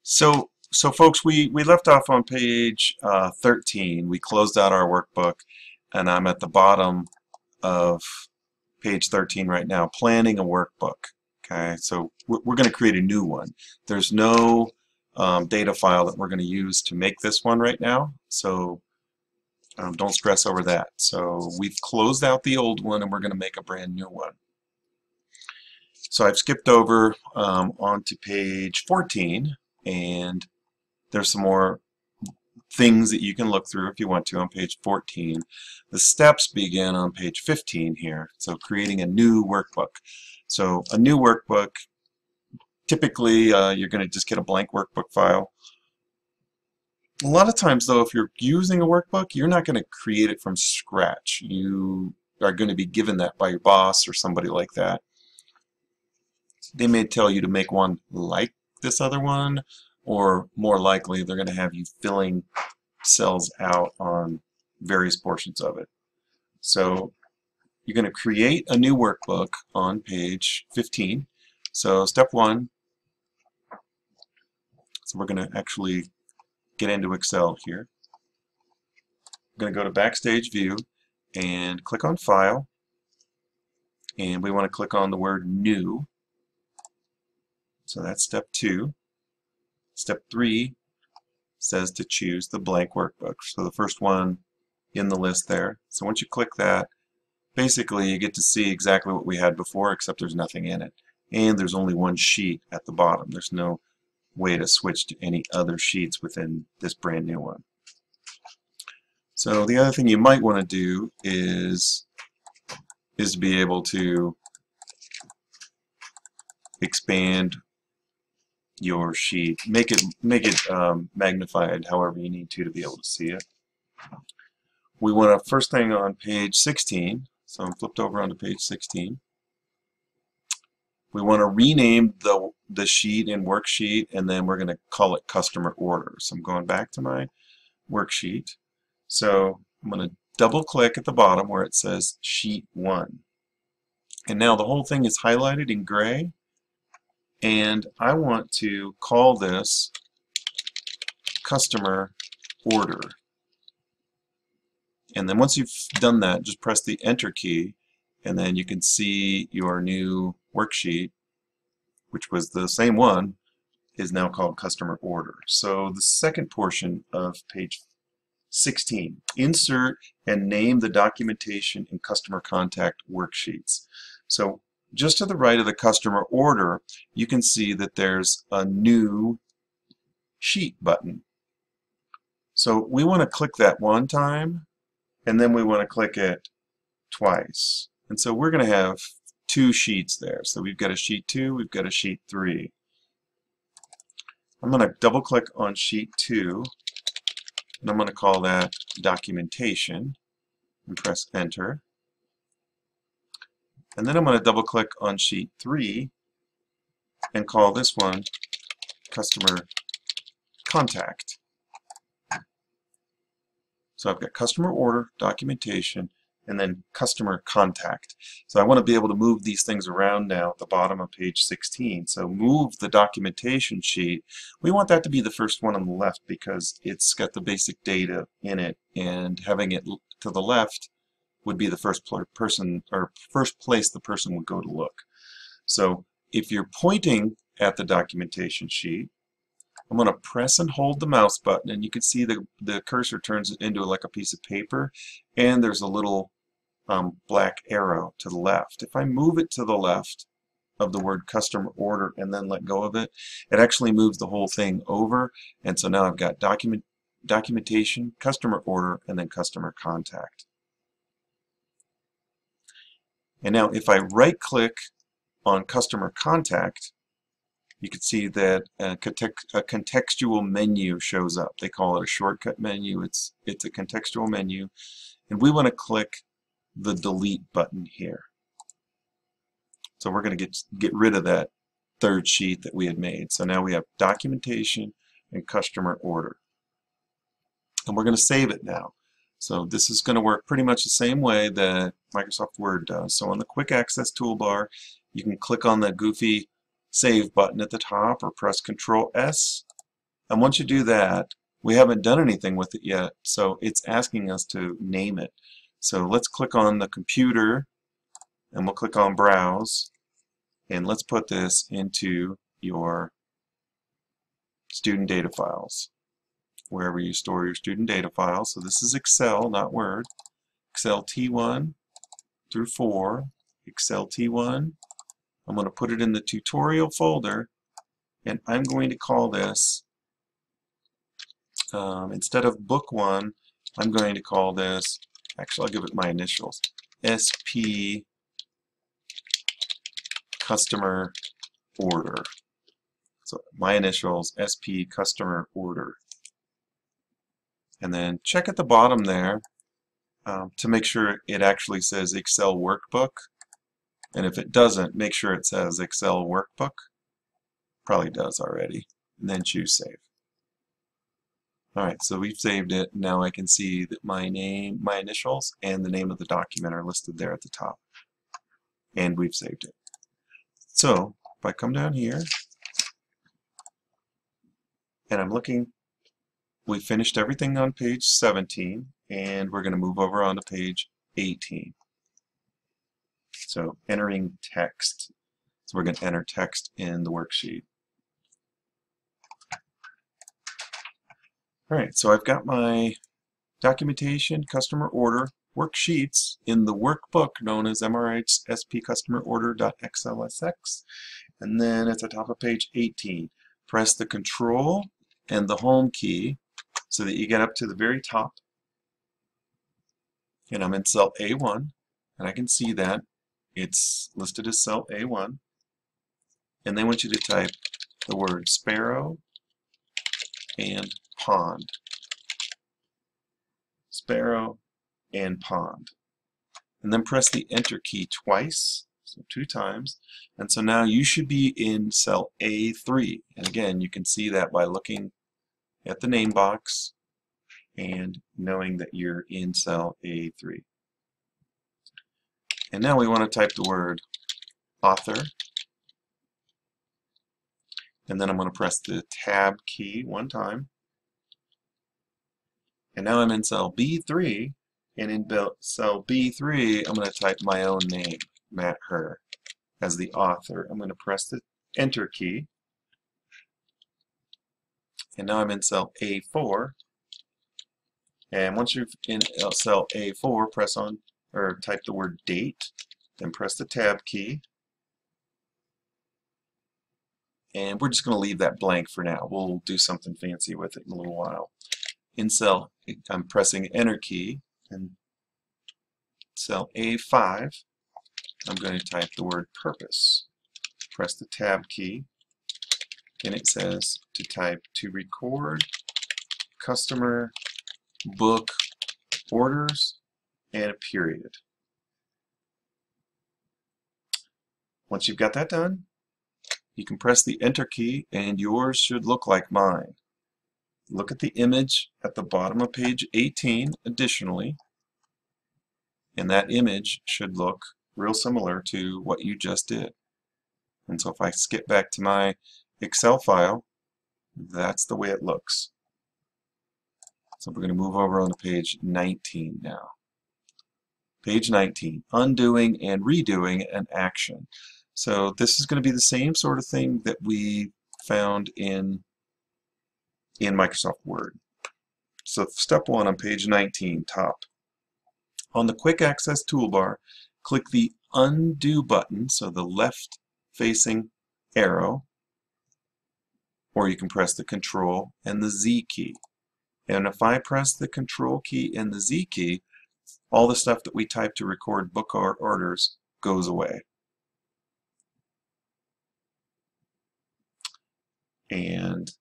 So folks, we left off on page 13. We closed out our workbook, and I'm at the bottom of page 13 right now, planning a workbook. Okay, so we're going to create a new one. There's no data file that we're going to use to make this one right now, so don't stress over that. So we've closed out the old one, and we're going to make a brand new one. So I've skipped over onto page 14, and there's some more things that you can look through if you want to on page 14. The steps begin on page 15 here. So creating a new workbook. So a new workbook, typically you're going to just get a blank workbook file. A lot of times though, if you're using a workbook, you're not going to create it from scratch. You are going to be given that by your boss or somebody like that. They may tell you to make one like this other one, or more likely they're going to have you filling cells out on various portions of it. So you're going to create a new workbook on page 15. So step one, so we're going to actually get into Excel here. I'm going to go to Backstage View and click on File, and we want to click on the word New. So that's step 2. Step 3 says to choose the blank workbook. So the first one in the list there. So once you click that, basically you get to see exactly what we had before, except there's nothing in it. And there's only one sheet at the bottom. There's no way to switch to any other sheets within this brand new one. So the other thing you might want to do is to be able to expand your sheet, make it magnified however you need to be able to see it. We want to, first thing on page 16, so I'm flipped over onto page 16, we want to rename the sheet in worksheet, and then we're going to call it customer order. So I'm going back to my worksheet. So I'm going to double click at the bottom where it says sheet 1, and now the whole thing is highlighted in gray. And I want to call this customer order. And then once you've done that, just press the Enter key, and then you can see your new worksheet, which was the same one, is now called customer order. So the second portion of page 16, insert and name the documentation and customer contact worksheets. So just to the right of the customer order, you can see that there's a new sheet button. So we want to click that one time, and then we want to click it twice. And so we're going to have two sheets there. So we've got a sheet 2, we've got a sheet 3. I'm going to double click on sheet 2, and I'm going to call that documentation, and press Enter. And then I'm going to double click on sheet 3 and call this one customer contact. So I've got customer order, documentation, and then customer contact. So I want to be able to move these things around now at the bottom of page 16. So move the documentation sheet. We want that to be the first one on the left because it's got the basic data in it, and having it to the left would be the first place the person would go to look. So if you're pointing at the documentation sheet, I'm going to press and hold the mouse button, and you can see the cursor turns it into like a piece of paper, and there's a little black arrow to the left. If I move it to the left of the word customer order and then let go of it, it actually moves the whole thing over, and so now I've got documentation, customer order, and then customer contact. And now if I right click on customer contact, you can see that a contextual menu shows up. They call it a shortcut menu. It's a contextual menu, and we want to click the delete button here. So we're going to get rid of that third sheet that we had made. So now we have documentation and customer order, and we're going to save it now. So this is going to work pretty much the same way that Microsoft Word does. So on the quick access toolbar, you can click on the goofy Save button at the top, or press Control S, And once you do that, we haven't done anything with it yet, so it's asking us to name it. So let's click on the computer, and we'll click on Browse, and let's put this into your student data files, wherever you store your student data files. So this is Excel, not Word. Excel T1 through 4, Excel T1. I'm going to put it in the tutorial folder, and I'm going to call this, instead of Book 1, I'm going to call this, actually I'll give it my initials, SP Customer Order. So my initials, SP Customer Order. And then check at the bottom there to make sure it actually says Excel Workbook. And if it doesn't, make sure it says Excel Workbook. Probably does already. And then choose Save. Alright, so we've saved it. Now I can see that my name, my initials, and the name of the document are listed there at the top. And we've saved it. So, if I come down here, and I'm looking, we finished everything on page 17, and we're going to move over onto page 18. So, entering text. So we're going to enter text in the worksheet. Alright, so I've got my documentation, customer order, worksheets in the workbook known as MRH SP Customer Order.xlsx. And then at the top of page 18, press the Control and the Home key so that you get up to the very top. And I'm in cell A1, and I can see that it's listed as cell A1. And they want you to type the word sparrow and pond. Sparrow and pond. And then press the Enter key twice, so 2 times. And so now you should be in cell A3. And again, you can see that by looking at the name box and knowing that you're in cell A3. And now we want to type the word author. And then I'm going to press the Tab key 1 time. And now I'm in cell B3, and in cell B3 I'm going to type my own name, Matt Herr, as the author. I'm going to press the Enter key, and now I'm in cell A4. And once you're in cell A4, press on or type the word date, then press the Tab key. And we're just going to leave that blank for now. We'll do something fancy with it in a little while. In cell, I'm pressing Enter key, and cell A5, I'm going to type the word purpose. Press the Tab key, and it says to type to record customer book orders and a period. Once you've got that done, you can press the Enter key, and yours should look like mine. Look at the image at the bottom of page 18 additionally, and that image should look real similar to what you just did. And so if I skip back to my Excel file, that's the way it looks. So we're going to move over on to page 19 now. Page 19, undoing and redoing an action. So this is going to be the same sort of thing that we found in Microsoft Word. So step 1 on page 19, top. On the Quick Access toolbar, click the Undo button, so the left facing arrow, or you can press the Control and the Z key. And if I press the Control key and the Z key, all the stuff that we type to record book orders goes away. And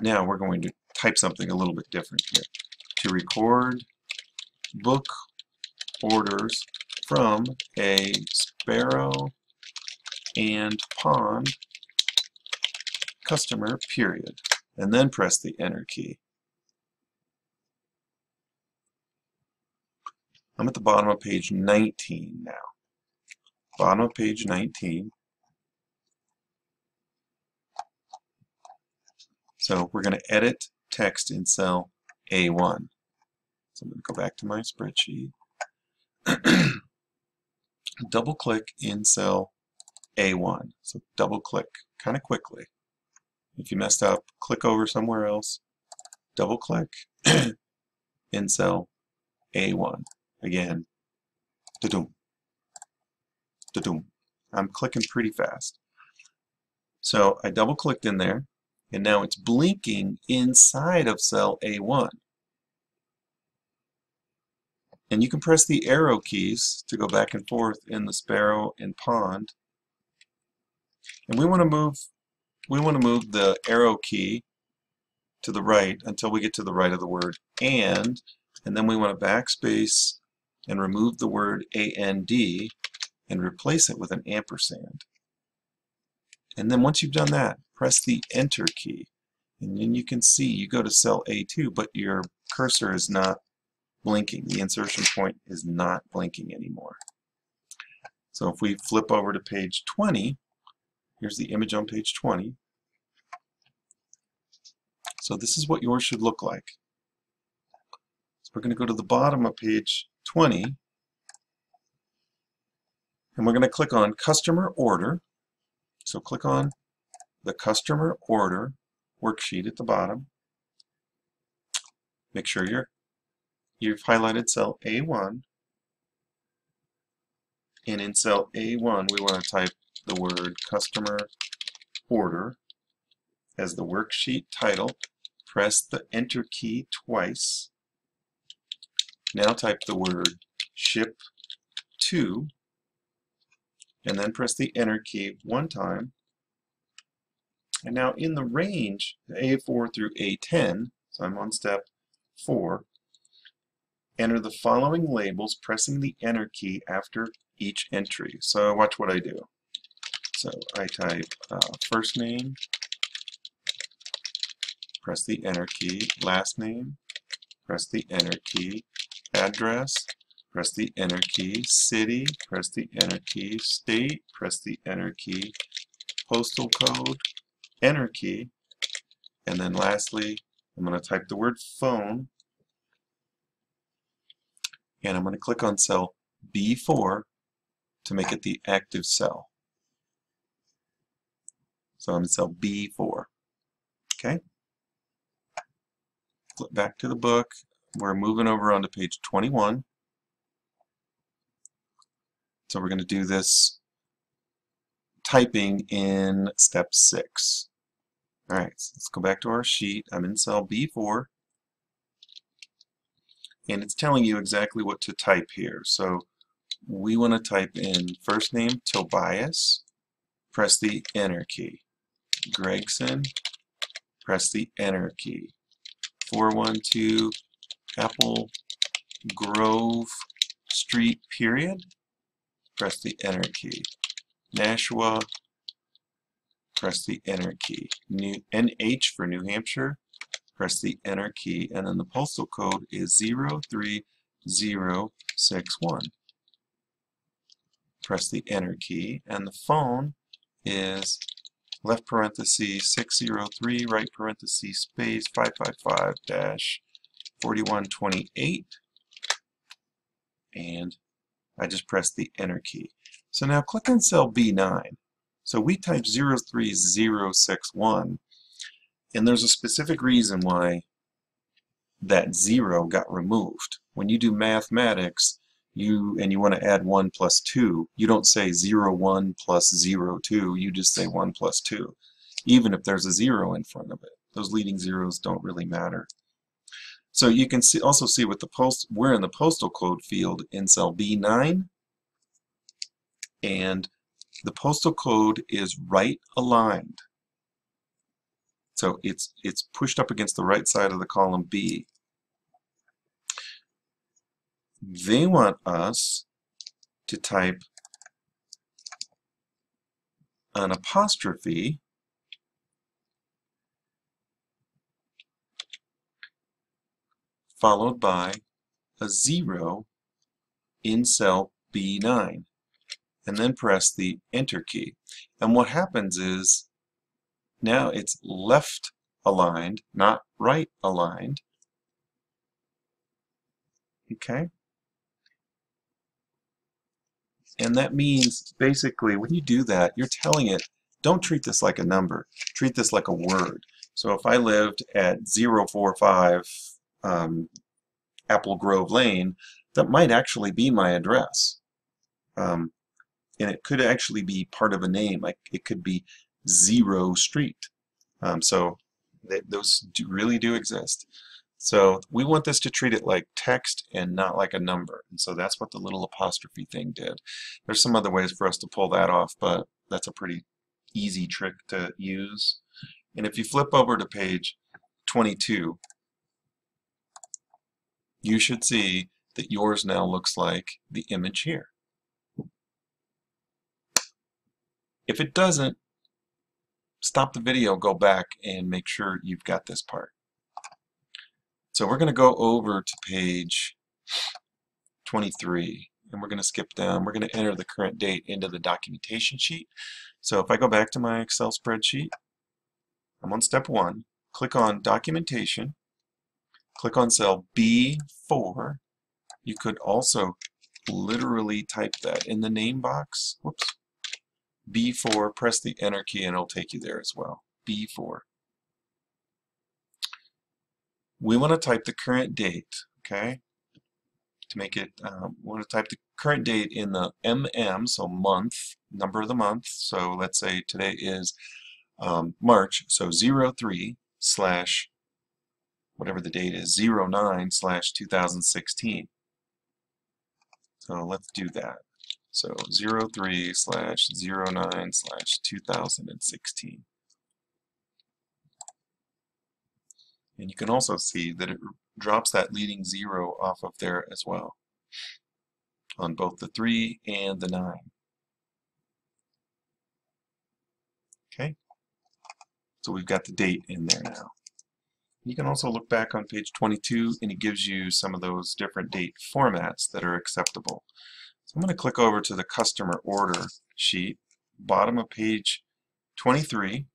now we're going to type something a little bit different here. To record book orders from a sparrow and pond customer, period. And then press the Enter key. I'm at the bottom of page 19 now. Bottom of page 19. So we're going to edit text in cell A1. So I'm going to go back to my spreadsheet. Double click in cell A1. So double click kind of quickly. If you messed up, click over somewhere else. Double click in cell A1. Again, da-doom, da-doom. I'm clicking pretty fast. So I double clicked in there, and now it's blinking inside of cell A1. And you can press the arrow keys to go back and forth in the sparrow and pond. And we want to move the arrow key to the right until we get to the right of the word and then we want to backspace and remove the word AND and replace it with an ampersand. And then once you've done that, press the enter key. And then you can see you go to cell A2, but your cursor is not blinking. The insertion point is not blinking anymore. So if we flip over to page 20, here's the image on page 20. So this is what yours should look like. So we're going to go to the bottom of page 20, and we're going to click on Customer Order. So click on the Customer Order worksheet at the bottom. Make sure you've highlighted cell A1, and in cell A1 we want to type the word Customer Order as the worksheet title. Press the enter key twice. Now type the word ship to, and then press the enter key one time. And now in the range, A4 through A10, so I'm on step 4, enter the following labels, pressing the enter key after each entry. So watch what I do. So I type first name, press the enter key, last name, press the enter key, address, press the enter key, city, press the enter key, state, press the enter key, postal code, enter key, and then lastly I'm going to type the word phone, and I'm going to click on cell B4 to make it the active cell. So I'm in cell B4. Okay? Flip back to the book. We're moving over onto page 21. So we're going to do this typing in step 6. Alright, so let's go back to our sheet. I'm in cell B4. And it's telling you exactly what to type here. So we want to type in first name Tobias, press the enter key. Gregson, press the enter key. 412 Apple Grove Street, period, press the enter key. Nashua, press the enter key. NH for New Hampshire, press the enter key, and then the postal code is 03061. Press the enter key, and the phone is left parenthesis 603, right parenthesis space 555-4128, and I just pressed the enter key. So now click on cell B9. So we typed 03061, and there's a specific reason why that 0 got removed. When you do mathematics, you want to add 1 plus 2, you don't say 1 plus 2, you just say 1 plus 2, even if there's a 0 in front of it. Those leading zeros don't really matter. So you can also see with the we're in the postal code field in cell B9, and the postal code is right aligned. So it's pushed up against the right side of the column B. They want us to type an apostrophe followed by a 0 in cell B9, and then press the enter key. And what happens is now it's left aligned, not right aligned. Okay? And that means basically when you do that, you're telling it, don't treat this like a number, treat this like a word. So if I lived at 045 Apple Grove Lane, that might actually be my address. And it could actually be part of a name, like it could be Zero Street. So those really do exist. So we want this to treat it like text and not like a number. And so that's what the little apostrophe thing did. There's some other ways for us to pull that off, but that's a pretty easy trick to use. And if you flip over to page 22, you should see that yours now looks like the image here. If it doesn't, stop the video, go back, and make sure you've got this part. So we're going to go over to page 23, and we're going to skip down. We're going to enter the current date into the documentation sheet. So if I go back to my Excel spreadsheet, I'm on step 1, click on documentation, click on cell B4. You could also literally type that in the name box. Whoops. B4, press the enter key and it'll take you there as well. B4. We want to type the current date, okay? To make it, we want to type the current date in the so month, number of the month. So let's say today is March, so 03 slash, whatever the date is, 09 slash 2016. So let's do that. So 03 slash 09 slash 2016. And you can also see that it drops that leading 0 off of there as well on both the 3 and the 9. Okay, so we've got the date in there now. You can also look back on page 22 and it gives you some of those different date formats that are acceptable. So I'm going to click over to the customer order sheet, bottom of page 23.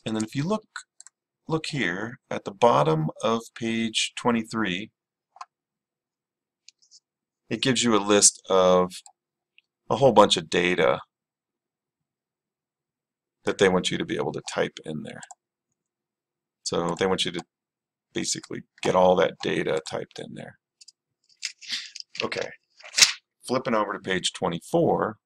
And then if you look here at the bottom of page 23, it gives you a list of a whole bunch of data that they want you to be able to type in there. So they want you to basically get all that data typed in there. Okay, flipping over to page 24,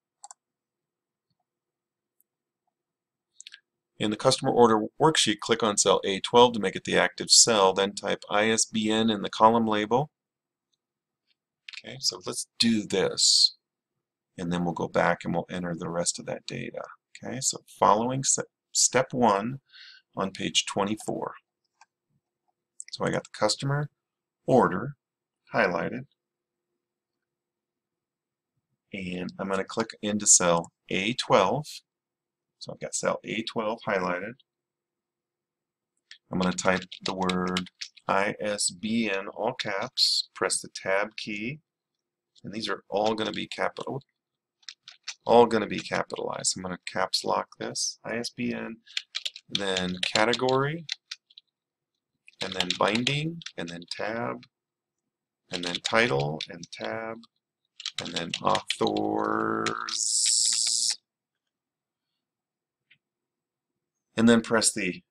in the customer order worksheet, click on cell A12 to make it the active cell, then type ISBN in the column label. Okay, so let's do this, and then we'll go back and we'll enter the rest of that data. Okay, so following step 1 on page 24. So I got the customer order highlighted, and I'm going to click into cell A12. So I've got cell A12 highlighted. I'm going to type the word ISBN, all caps, press the tab key, and these are all going to be capitalized. I'm going to caps lock this, ISBN, then category, and then binding, and then tab, and then title, and tab, and then authors, and then press the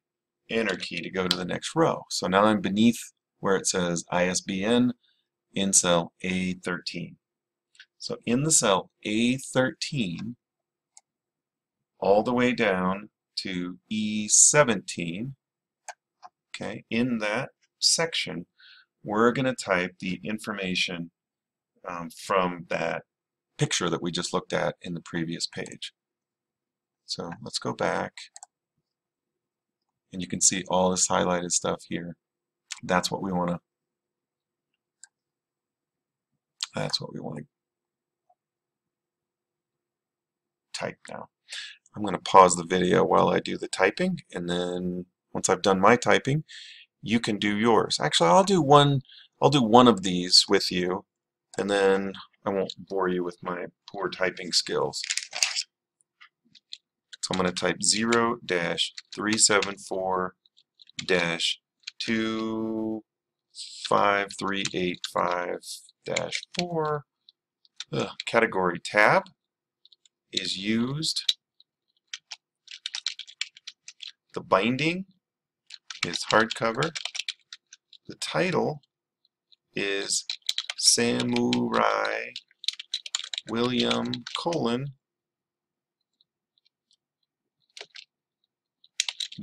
enter key to go to the next row. So now I'm beneath where it says ISBN in cell A13. So in the cell A13, all the way down to E17, okay, in that section, we're going to type the information from that picture that we just looked at in the previous page. So let's go back, and you can see all this highlighted stuff here. That's what we want to type now. I'm going to pause the video while I do the typing, and then once I've done my typing, you can do yours. Actually, I'll do one of these with you, and then I won't bore you with my poor typing skills. So I'm going to type 0-374-25385-4. Category tab is used. The binding is hardcover. The title is Samurai William :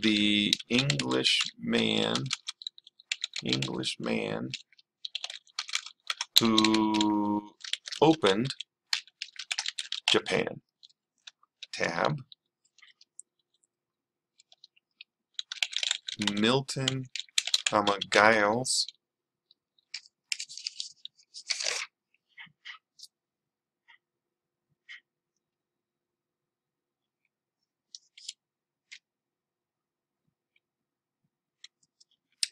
the Englishman who opened Japan. Tab. Milton, Giles,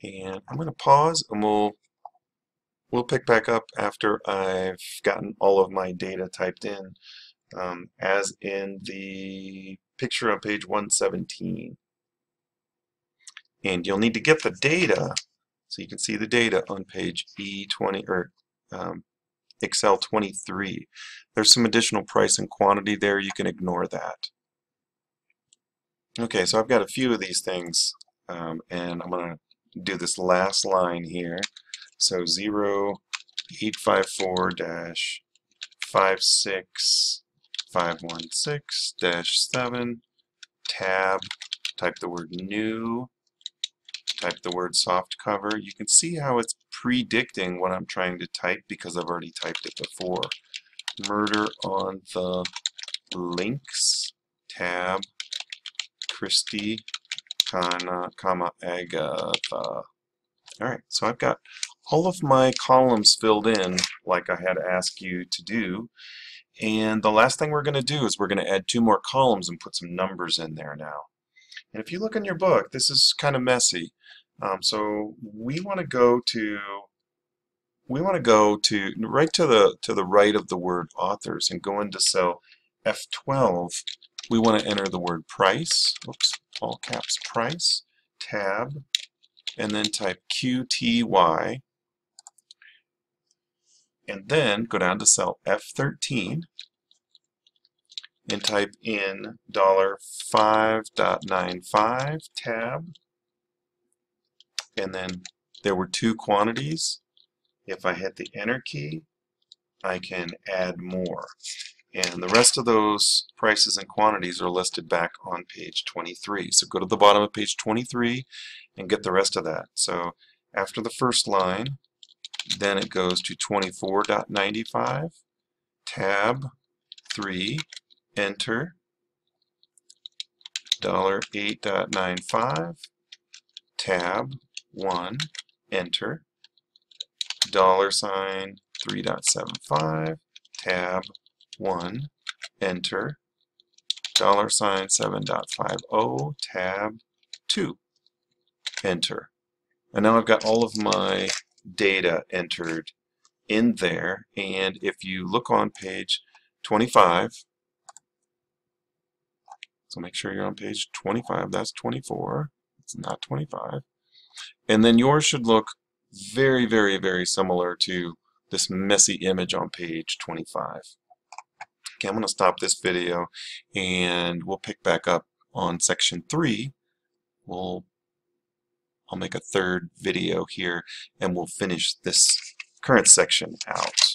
and I'm going to pause and we'll pick back up after I've gotten all of my data typed in, as in the picture on page 117. And you'll need to get the data, so you can see the data on page E20 or Excel 23. There's some additional price and quantity there. You can ignore that. Okay, so I've got a few of these things, and I'm going to do this last line here. So 0854-56516-7, tab, type the word new, type the word soft cover. You can see how it's predicting what I'm trying to type because I've already typed it before. Murder on the Links, tab, Christie, Agatha. Alright, so I've got all of my columns filled in like I had asked you to do, and the last thing we're going to do is we're going to add 2 more columns and put some numbers in there now. And if you look in your book, this is kind of messy. So we want to go to right to the right of the word authors and go into cell F12. We want to enter the word price. Oops, all caps price. Tab, and then type QTY. And then go down to cell F13 and type in $5.95 tab. And then there were 2 quantities. If I hit the enter key, I can add more. And the rest of those prices and quantities are listed back on page 23. So go to the bottom of page 23 and get the rest of that. So after the first line, then it goes to 24.95, tab 3, enter, $8.95, tab 1, enter, $3.75, tab 1, enter, $7.50, tab 2, enter. And now I've got all of my data entered in there, and if you look on page 25, so make sure you're on page 25, that's 24, it's not 25, and then yours should look very, very, very similar to this messy image on page 25. Okay, I'm going to stop this video and we'll pick back up on section 3. I'll make a third video here and we'll finish this current section out.